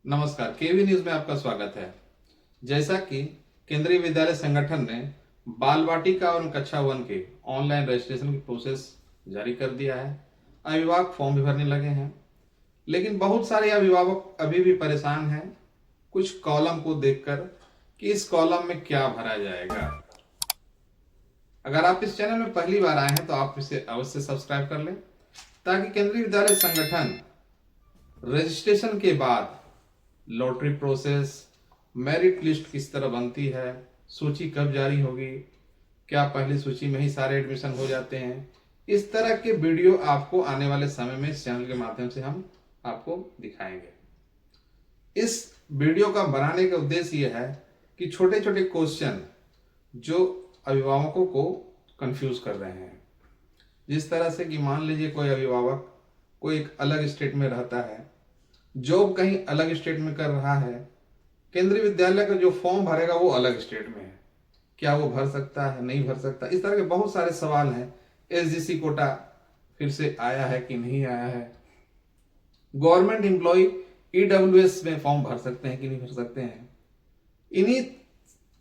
नमस्कार, केवी न्यूज में आपका स्वागत है। जैसा कि केंद्रीय विद्यालय संगठन ने बाल वाटिका और कक्षा 1 के ऑनलाइन रजिस्ट्रेशन की प्रोसेस जारी कर दिया है। अभिभावक फॉर्म भी भरने लगे हैं, लेकिन बहुत सारे अभिभावक अभी भी परेशान हैं कुछ कॉलम को देखकर कि इस कॉलम में क्या भरा जाएगा। अगर आप इस चैनल में पहली बार आए हैं तो आप इसे अवश्य सब्सक्राइब कर लें, ताकि केंद्रीय विद्यालय संगठन रजिस्ट्रेशन के बाद लॉटरी प्रोसेस, मेरिट लिस्ट किस तरह बनती है, सूची कब जारी होगी, क्या पहली सूची में ही सारे एडमिशन हो जाते हैं, इस तरह के वीडियो आपको आने वाले समय में इस चैनल के माध्यम से हम आपको दिखाएंगे। इस वीडियो का बनाने का उद्देश्य यह है कि छोटे छोटे क्वेश्चन जो अभिभावकों को कंफ्यूज कर रहे हैं, जिस तरह से कि मान लीजिए कोई अभिभावक कोई एक अलग स्टेट में रहता है, जॉब कहीं अलग स्टेट में कर रहा है, केंद्रीय विद्यालय का जो फॉर्म भरेगा वो अलग स्टेट में है, क्या वो भर सकता है, नहीं भर सकता, इस तरह के बहुत सारे सवाल हैं। एसजीसी कोटा फिर से आया है कि नहीं आया है, गवर्नमेंट एम्प्लॉय ईडब्ल्यूएस में फॉर्म भर सकते हैं कि नहीं भर सकते हैं, इन्हीं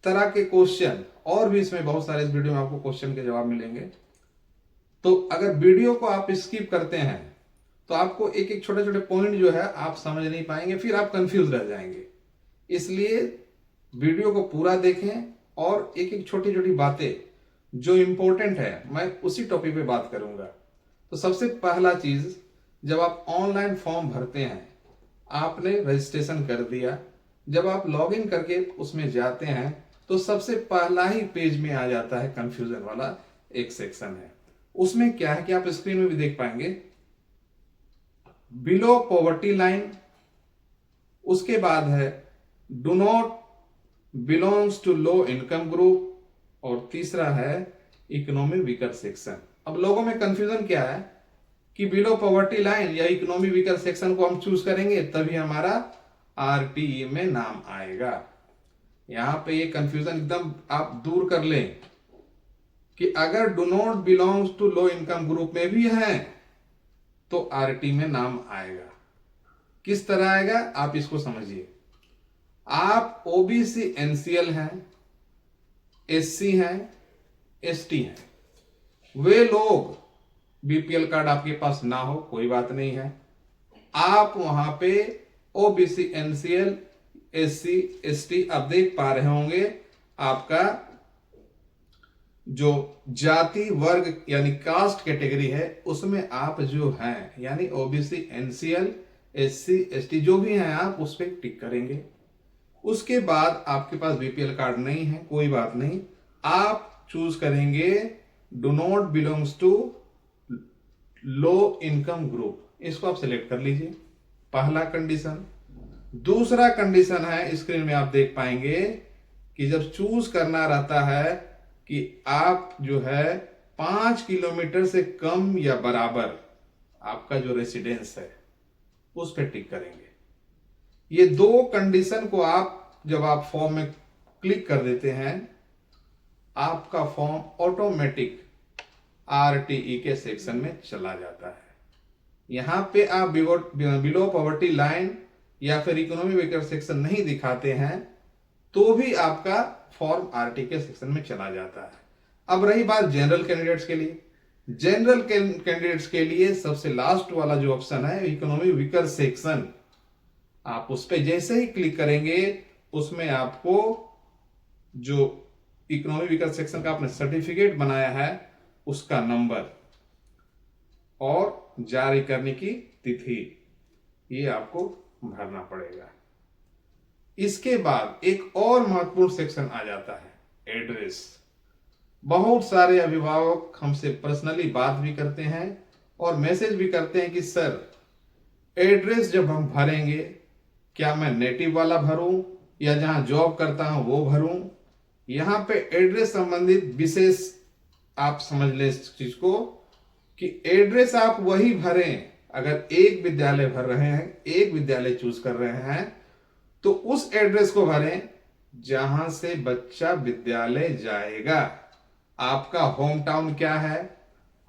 तरह के क्वेश्चन और भी इसमें बहुत सारे इस वीडियो में आपको क्वेश्चन के जवाब मिलेंगे। तो अगर वीडियो को आप स्किप करते हैं तो आपको एक एक छोटे छोटे पॉइंट जो है आप समझ नहीं पाएंगे, फिर आप कंफ्यूज रह जाएंगे। इसलिए वीडियो को पूरा देखें और एक एक छोटी छोटी बातें जो इंपॉर्टेंट है मैं उसी टॉपिक पे बात करूंगा। तो सबसे पहला चीज, जब आप ऑनलाइन फॉर्म भरते हैं, आपने रजिस्ट्रेशन कर दिया, जब आप लॉगिन करके उसमें जाते हैं तो सबसे पहला ही पेज में आ जाता है कंफ्यूजन वाला एक सेक्शन है। उसमें क्या है कि आप स्क्रीन में भी देख पाएंगे, बिलो पॉवर्टी लाइन, उसके बाद है do not belongs to low income group, और तीसरा है इकोनॉमी वीकर सेक्शन। अब लोगों में कंफ्यूजन क्या है कि बिलो पॉवर्टी लाइन या इकोनॉमी वीकर सेक्शन को हम चूज करेंगे तभी हमारा आरटीई में नाम आएगा। यहां पे ये कंफ्यूजन एकदम आप दूर कर लें कि अगर do not belongs to low income group में भी है तो आरटी में नाम आएगा। किस तरह आएगा आप इसको समझिए। आप ओबीसी एनसीएल हैं, एससी हैं, एसटी हैं, वे लोग बीपीएल कार्ड आपके पास ना हो कोई बात नहीं है, आप वहां पे ओबीसी एनसीएल एससी एसटी आप देख पा रहे होंगे, आपका जो जाति वर्ग यानी कास्ट कैटेगरी है उसमें आप जो हैं यानी ओबीसी एनसीएल एससी एसटी जो भी हैं आप उस पर टिक करेंगे। उसके बाद आपके पास बीपीएल कार्ड नहीं है कोई बात नहीं, आप चूज करेंगे do not belongs to low income group, इसको आप सिलेक्ट कर लीजिए, पहला कंडीशन। दूसरा कंडीशन है, स्क्रीन में आप देख पाएंगे कि जब चूज करना रहता है कि आप जो है 5 किलोमीटर से कम या बराबर आपका जो रेसिडेंस है उस पर टिक करेंगे। ये दो कंडीशन को आप जब आप फॉर्म में क्लिक कर देते हैं, आपका फॉर्म ऑटोमेटिक आरटीई के सेक्शन में चला जाता है। यहां पे आप बिलो पॉवर्टी लाइन या फिर इकोनॉमी वीकर सेक्शन नहीं दिखाते हैं तो भी आपका फॉर्म आरटी के सेक्शन में चला जाता है। अब रही बात जनरल कैंडिडेट्स के लिए, जनरल कैंडिडेट्स के लिए सबसे लास्ट वाला जो ऑप्शन है इकोनॉमी वीकर सेक्शन, आप उस पर जैसे ही क्लिक करेंगे उसमें आपको जो इकोनॉमी वीकर सेक्शन का आपने सर्टिफिकेट बनाया है उसका नंबर और जारी करने की तिथि ये आपको भरना पड़ेगा। इसके बाद एक और महत्वपूर्ण सेक्शन आ जाता है एड्रेस। बहुत सारे अभिभावक हमसे पर्सनली बात भी करते हैं और मैसेज भी करते हैं कि सर एड्रेस जब हम भरेंगे क्या मैं नेटिव वाला भरूं या जहां जॉब करता हूं वो भरूं। यहां पे एड्रेस संबंधित विशेष आप समझ लें इस चीज को कि एड्रेस आप वही भरें, अगर एक विद्यालय भर रहे हैं, एक विद्यालय चूज कर रहे हैं तो उस एड्रेस को भरें जहां से बच्चा विद्यालय जाएगा। आपका होम टाउन क्या है,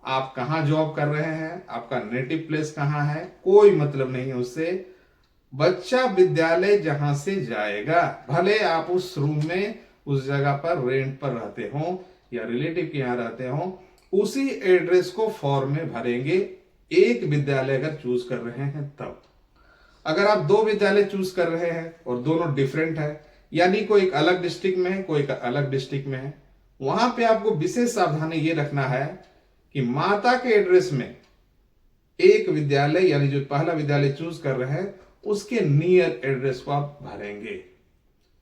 आप कहां जॉब कर रहे हैं, आपका नेटिव प्लेस कहां है, कोई मतलब नहीं है उससे। बच्चा विद्यालय जहां से जाएगा, भले आप उस रूम में उस जगह पर रेंट पर रहते हो या रिलेटिव के यहाँ रहते हो, उसी एड्रेस को फॉर्म में भरेंगे। एक विद्यालय अगर चूज कर रहे हैं तब। अगर आप दो विद्यालय चूज कर रहे हैं और दोनों डिफरेंट है, यानी कोई एक अलग डिस्ट्रिक्ट में है, कोई एक अलग डिस्ट्रिक्ट में है, वहां पे आपको विशेष सावधानी ये रखना है कि माता के एड्रेस में एक विद्यालय यानी जो पहला विद्यालय चूज कर रहे हैं उसके नियर एड्रेस को आप भरेंगे।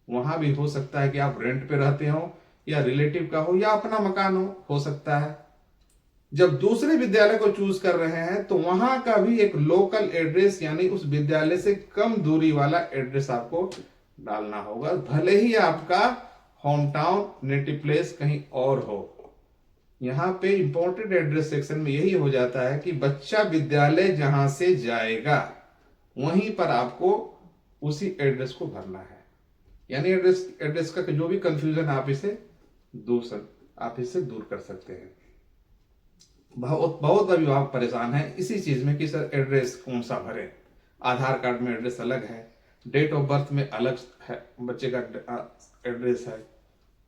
वहां भी हो सकता है कि आप रेंट पे रहते हो या रिलेटिव का हो या अपना मकान हो सकता है। जब दूसरे विद्यालय को चूज कर रहे हैं तो वहां का भी एक लोकल एड्रेस यानी उस विद्यालय से कम दूरी वाला एड्रेस आपको डालना होगा, भले ही आपका होम टाउन नेटिव प्लेस कहीं और हो। यहाँ पे इंपॉर्टेंट एड्रेस सेक्शन में यही हो जाता है कि बच्चा विद्यालय जहां से जाएगा वहीं पर आपको उसी एड्रेस को भरना है। यानी एड्रेस का जो भी कंफ्यूजन आप इसे दूर कर सकते हैं। बहुत अभिभावक परेशान है इसी चीज में कि सर एड्रेस कौन सा भरे, आधार कार्ड में एड्रेस अलग है, डेट ऑफ बर्थ में अलग है, बच्चे का एड्रेस है,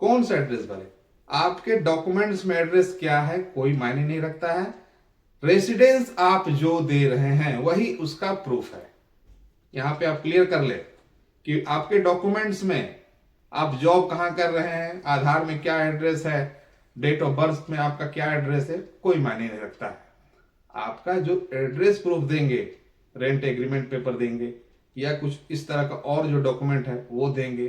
कौन सा एड्रेस भरे। आपके डॉक्यूमेंट्स में एड्रेस क्या है कोई मायने नहीं रखता है, रेसिडेंस आप जो दे रहे हैं वही उसका प्रूफ है। यहां पे आप क्लियर कर ले कि आपके डॉक्यूमेंट्स में आप जॉब कहां कर रहे हैं, आधार में क्या एड्रेस है, डेट ऑफ बर्थ में आपका क्या एड्रेस है, कोई मायने नहीं रखता है। आपका जो एड्रेस प्रूफ देंगे, रेंट एग्रीमेंट पेपर देंगे या कुछ इस तरह का और जो डॉक्यूमेंट है वो देंगे,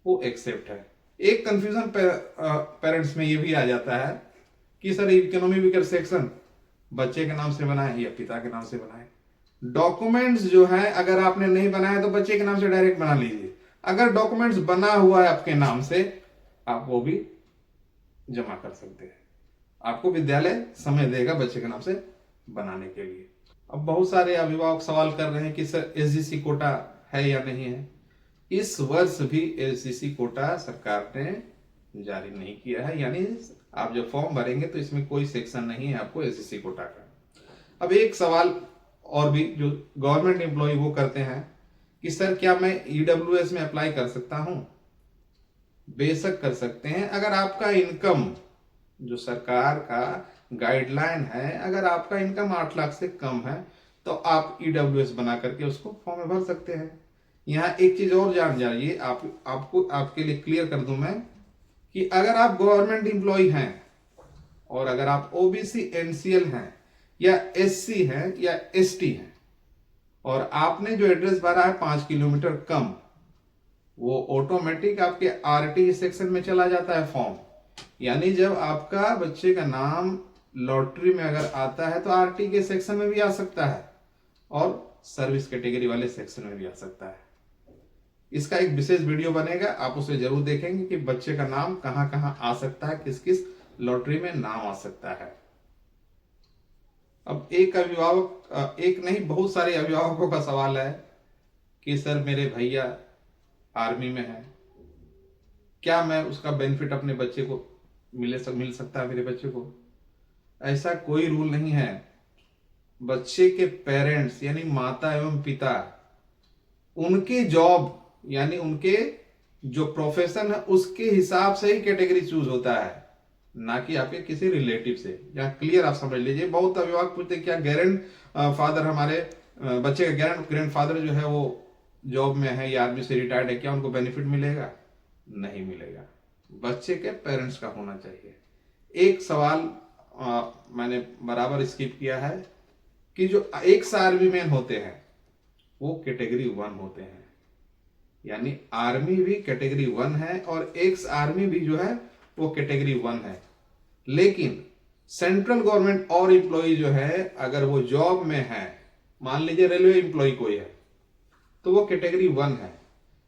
वो एक्सेप्ट है। एक कंफ्यूजन पेरेंट्स में ये भी आ जाता है कि सर इकोनॉमी वीकर सेक्शन बच्चे के नाम से बनाए या पिता के नाम से बनाए। डॉक्यूमेंट्स जो है अगर आपने नहीं बनाया तो बच्चे के नाम से डायरेक्ट बना लीजिए। अगर डॉक्यूमेंट्स बना हुआ है आपके नाम से, आप वो भी जमा कर सकते हैं। आपको विद्यालय समय देगा बच्चे के नाम से बनाने के लिए। अब बहुत सारे अभिभावक सवाल कर रहे हैं कि सर एसजीसी कोटा है या नहीं है। इस वर्ष भी एसजीसी कोटा सरकार ने जारी नहीं किया है, यानी आप जब फॉर्म भरेंगे तो इसमें कोई सेक्शन नहीं है आपको एसजीसी कोटा का। अब एक सवाल और भी जो गवर्नमेंट एम्प्लॉय वो करते हैं कि सर क्या मैं ईडब्ल्यूएस में अप्लाई कर सकता हूं। बेशक कर सकते हैं। अगर आपका इनकम जो सरकार का गाइडलाइन है, अगर आपका इनकम 8 लाख से कम है तो आप ईडब्ल्यूएस बना करके उसको फॉर्म में भर सकते हैं। यहां एक चीज और जान जाइए, आपको आपके लिए क्लियर कर दूं मैं कि अगर आप गवर्नमेंट एम्प्लॉय हैं और अगर आप ओबीसी एनसीएल हैं या एससी हैं या एसटी हैं और आपने जो एड्रेस भरा है 5 किलोमीटर कम, वो ऑटोमेटिक आपके आरटी सेक्शन में चला जाता है फॉर्म। यानी जब आपका बच्चे का नाम लॉटरी में अगर आता है तो आरटी के सेक्शन में भी आ सकता है और सर्विस कैटेगरी वाले सेक्शन में भी आ सकता है। इसका एक विशेष वीडियो बनेगा, आप उसे जरूर देखेंगे कि बच्चे का नाम कहां कहां आ सकता है, किस किस लॉटरी में नाम आ सकता है। अब एक अभिभावक, एक नहीं बहुत सारे अभिभावकों का सवाल है कि सर मेरे भैया आर्मी में है, क्या मैं उसका बेनिफिट अपने बच्चे को मिल सकता है मेरे बच्चे को। ऐसा कोई रूल नहीं है। बच्चे के पेरेंट्स यानी माता एवं पिता, उनके जॉब यानी उनके जो प्रोफेशन है उसके हिसाब से ही कैटेगरी चूज होता है, ना कि आपके किसी रिलेटिव से। या क्लियर आप समझ लीजिए। बहुत अभिभावक पूछते क्या ग्रैंड फादर, हमारे बच्चे का ग्रैंड फादर जो है वो जॉब में है या आर्मी से रिटायर्ड है, क्या उनको बेनिफिट मिलेगा? नहीं मिलेगा। बच्चे के पेरेंट्स का होना चाहिए। एक सवाल मैंने बराबर स्किप किया है कि जो एक्स आर्मी मैन होते हैं वो कैटेगरी 1 होते हैं, यानी आर्मी भी कैटेगरी 1 है और एक्स आर्मी भी जो है वो कैटेगरी 1 है। लेकिन सेंट्रल गवर्नमेंट और एम्प्लॉय जो है अगर वो जॉब में है, मान लीजिए रेलवे एम्प्लॉय कोई है तो वो कैटेगरी 1 है,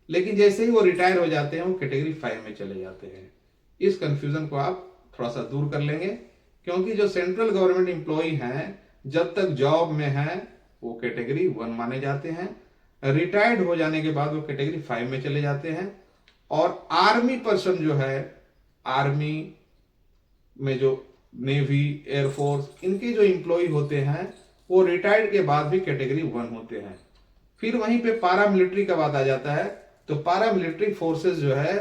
लेकिन जैसे ही वो रिटायर हो जाते हैं वो कैटेगरी 5 में चले जाते हैं। इस कंफ्यूजन को आप थोड़ा सा दूर कर लेंगे, क्योंकि जो सेंट्रल गवर्नमेंट एम्प्लॉय हैं जब तक जॉब में हैं वो कैटेगरी 1 माने जाते हैं, रिटायर्ड हो जाने के बाद वो कैटेगरी 5 में चले जाते हैं। और आर्मी पर्सन जो है, आर्मी में जो नेवी एयरफोर्स इनके जो एम्प्लॉय होते हैं वो रिटायर्ड के बाद भी कैटेगरी 1 होते हैं। फिर वहीं पे पारा मिलिट्री का बात आ जाता है। तो पारा मिलिट्री फोर्सेस जो है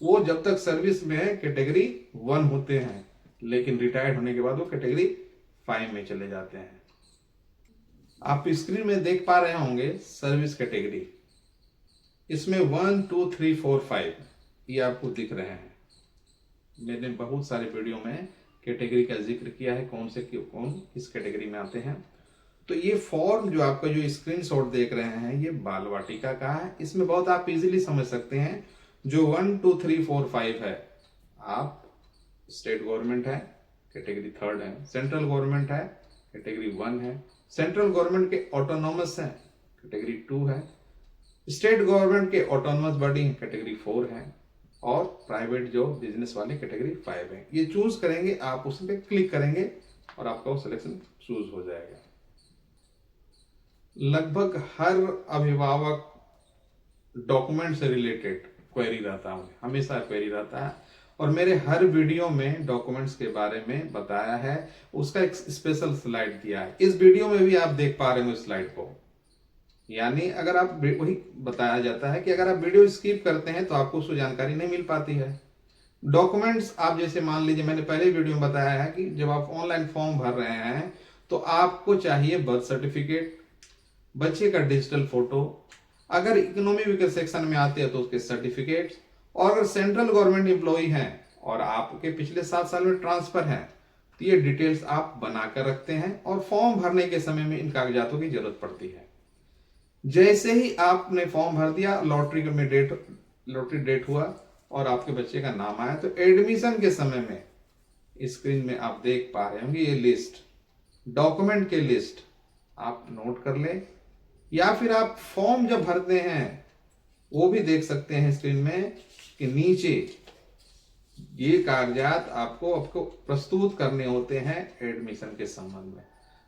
वो जब तक सर्विस में है कैटेगरी 1 होते हैं, लेकिन रिटायर्ड होने के बाद वो कैटेगरी 5 में चले जाते हैं। आप स्क्रीन में देख पा रहे होंगे सर्विस कैटेगरी, इसमें 1 2 3 4 5 ये आपको दिख रहे हैं। मैंने बहुत सारे वीडियो में कैटेगरी का जिक्र किया है, कौन से कौन किस कैटेगरी में आते हैं। तो ये फॉर्म जो आपका जो स्क्रीनशॉट देख रहे हैं ये बाल वाटिका का है। इसमें बहुत आप इजीली समझ सकते हैं, जो 1 2 3 4 5 है, आप स्टेट गवर्नमेंट है कैटेगरी 3 है, सेंट्रल गवर्नमेंट है कैटेगरी 1 है, सेंट्रल गवर्नमेंट के ऑटोनॉमस है कैटेगरी 2 है, स्टेट गवर्नमेंट के ऑटोनॉमस बॉडी कैटेगरी 4 है, और प्राइवेट जो बिजनेस वाले कैटेगरी 5 है। ये चूज करेंगे आप, उस पर क्लिक करेंगे और आपका वो सिलेक्शन चूज हो जाएगा। लगभग हर अभिभावक डॉक्यूमेंट से रिलेटेड क्वेरी रहता है, हमेशा क्वेरी रहता है, और मेरे हर वीडियो में डॉक्यूमेंट्स के बारे में बताया है, उसका एक स्पेशल स्लाइड दिया है। इस वीडियो में भी आप देख पा रहे हो स्लाइड को, यानी अगर आप वही बताया जाता है कि अगर आप वीडियो स्किप करते हैं तो आपको उसको जानकारी नहीं मिल पाती है। डॉक्यूमेंट्स आप जैसे मान लीजिए, मैंने पहले वीडियो में बताया है कि जब आप ऑनलाइन फॉर्म भर रहे हैं तो आपको चाहिए बर्थ सर्टिफिकेट, बच्चे का डिजिटल फोटो, अगर इकोनॉमी वीकर सेक्शन में आते हैं तो उसके सर्टिफिकेट्स, और अगर सेंट्रल गवर्नमेंट एम्प्लॉय हैं और आपके पिछले 7 साल में ट्रांसफर है तो ये डिटेल्स आप बनाकर रखते हैं, और फॉर्म भरने के समय में इन कागजातों की जरूरत पड़ती है। जैसे ही आपने फॉर्म भर दिया, लॉटरी डेट हुआ और आपके बच्चे का नाम आया, तो एडमिशन के समय में स्क्रीन में आप देख पा रहे होंगे ये लिस्ट, डॉक्यूमेंट के लिस्ट आप नोट कर ले, या फिर आप फॉर्म जब भरते हैं वो भी देख सकते हैं स्क्रीन में कि नीचे ये कागजात आपको प्रस्तुत करने होते हैं एडमिशन के संबंध में।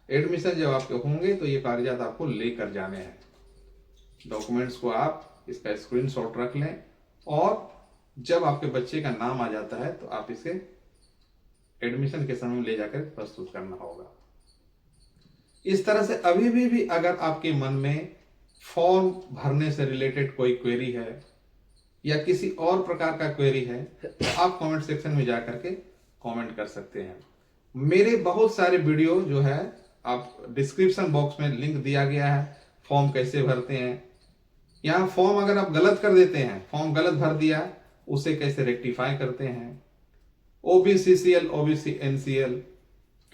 एडमिशन जब आपके होंगे तो ये कागजात आपको लेकर जाने हैं। डॉक्यूमेंट्स को आप इसका स्क्रीनशॉट रख लें, और जब आपके बच्चे का नाम आ जाता है तो आप इसे एडमिशन के समय में ले जाकर प्रस्तुत करना होगा। इस तरह से अभी भी अगर आपके मन में फॉर्म भरने से रिलेटेड कोई क्वेरी है या किसी और प्रकार का क्वेरी है तो आप कमेंट सेक्शन में जाकर के कमेंट कर सकते हैं। मेरे बहुत सारे वीडियो जो है आप डिस्क्रिप्शन बॉक्स में लिंक दिया गया है, फॉर्म कैसे भरते हैं। यहाँ फॉर्म अगर आप गलत कर देते हैं, फॉर्म गलत भर दिया, उसे कैसे रेक्टिफाई करते हैं, OBCCL OBC NCL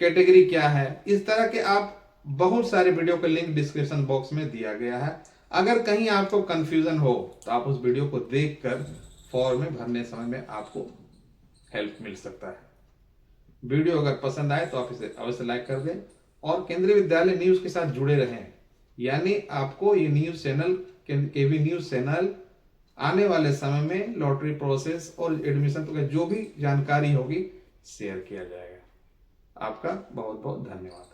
कैटेगरी क्या है, इस तरह के आप बहुत सारे वीडियो का लिंक डिस्क्रिप्शन बॉक्स में दिया गया है। अगर कहीं आपको कंफ्यूजन हो तो आप उस वीडियो को देखकर फॉर्म में भरने समय में आपको हेल्प मिल सकता है। वीडियो अगर पसंद आए तो आप इसे अवश्य लाइक कर दें, और केंद्रीय विद्यालय न्यूज के साथ जुड़े रहें, यानी आपको ये न्यूज चैनल केवी न्यूज चैनल आने वाले समय में लॉटरी प्रोसेस और एडमिशन का जो भी जानकारी होगी शेयर किया जाएगा। आपका बहुत बहुत धन्यवाद।